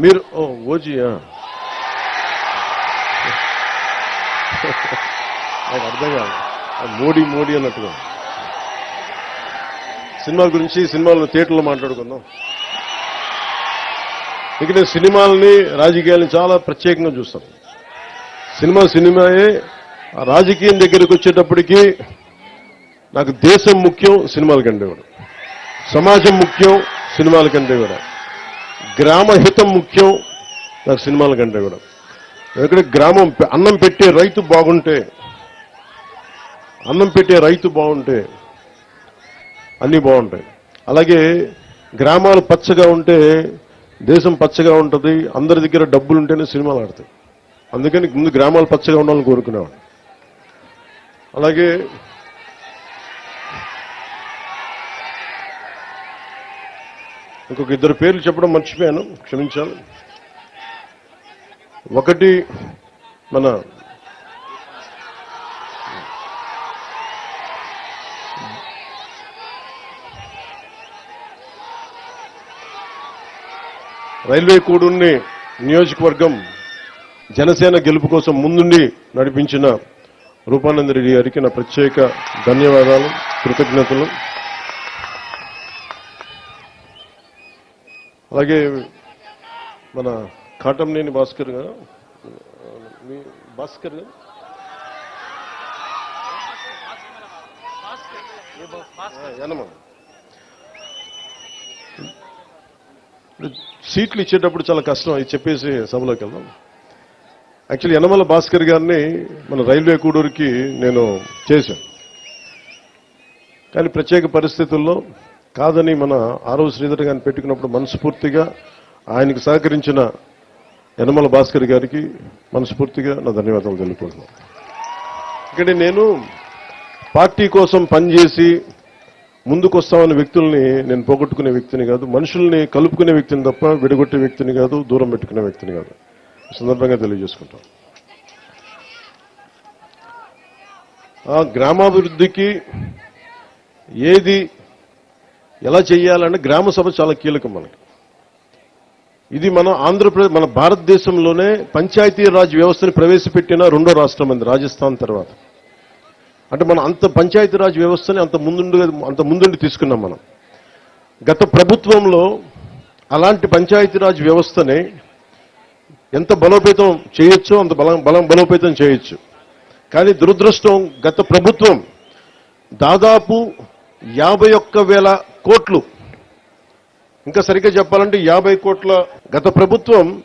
మీరు ఓజీయా నాకు అర్థం కాదు, మోడీ మోడీ అన్నట్టుగా. సినిమా గురించి సినిమాలను థియేటర్లో మాట్లాడుకుందాం. ఇక నేను సినిమాలని రాజకీయాలను చాలా ప్రత్యేకంగా చూస్తాను. సినిమాయే. రాజకీయం దగ్గరికి వచ్చేటప్పటికీ నాకు దేశం ముఖ్యం సినిమాల కంటే కూడా, సమాజం ముఖ్యం సినిమాల కంటే కూడా, గ్రామ హితం ముఖ్యం నాకు సినిమాల కంటే కూడా. ఎందుకంటే గ్రామం అన్నం పెట్టే రైతు బాగుంటే అన్నీ బాగుంటాయి. అలాగే గ్రామాలు పచ్చగా ఉంటే దేశం పచ్చగా ఉంటుంది. అందరి దగ్గర డబ్బులు ఉంటేనే సినిమాలు ఆడతాయి. అందుకని ముందు గ్రామాలు పచ్చగా ఉండాలని కోరుకునేవాడు. అలాగే ఇంకొక ఇద్దరు పేర్లు చెప్పడం మర్చిపోయాను, క్షమించాలి. ఒకటి మన రైల్వే కూడూరుని నియోజకవర్గం జనసేన గెలుపు కోసం ముందుండి నడిపించిన రూపానంద రెడ్డి గారికి నా ప్రత్యేక ధన్యవాదాలు, కృతజ్ఞతలు. అలాగే మన కాటంనేని భాస్కర్ గారు, సీట్లు ఇచ్చేటప్పుడు చాలా కష్టం, అది చెప్పేసి సభలోకి వెళ్దాం. యాక్చువల్లీ యనమల భాస్కర్ గారిని మన రైల్వే కూడూరుకి నేను చేశాను. కానీ ప్రత్యేక పరిస్థితుల్లో కాదని మన ఆరవ శ్రీధర్ గారిని పెట్టుకున్నప్పుడు మనస్ఫూర్తిగా ఆయనకు సహకరించిన యనమల భాస్కర్ గారికి మనస్ఫూర్తిగా నా ధన్యవాదాలు తెలుపుకుంటున్నాను. ఇక్కడ నేను పార్టీ కోసం పనిచేసి ముందుకొస్తామన్న వ్యక్తుల్ని నేను పోగొట్టుకునే వ్యక్తిని కాదు, మనుషుల్ని కలుపుకునే వ్యక్తిని తప్ప విడగొట్టే వ్యక్తిని కాదు, దూరం పెట్టుకునే వ్యక్తిని కాదు. సందర్భంగా తెలియజేసుకుంటాం. ఆ గ్రామాభివృద్ధికి ఏది ఎలా చేయాలంటే గ్రామ సభ చాలా కీలకం మనకి. ఇది మన ఆంధ్రప్రదేశ్, మన భారతదేశంలోనే పంచాయతీరాజ్ వ్యవస్థని ప్రవేశపెట్టిన రెండో రాష్ట్రం అంది రాజస్థాన్ తర్వాత. అంటే మనం అంత పంచాయతీరాజ్ వ్యవస్థని అంత ముందుండి తీసుకున్నాం మనం. గత ప్రభుత్వంలో అలాంటి పంచాయతీరాజ్ వ్యవస్థని ఎంత బలోపేతం చేయొచ్చో అంత బలోపేతం చేయొచ్చు. కానీ దురదృష్టం, గత ప్రభుత్వం దాదాపు 51,000 కోట్లు, ఇంకా సరిగ్గా చెప్పాలంటే 50 కోట్ల గత ప్రభుత్వం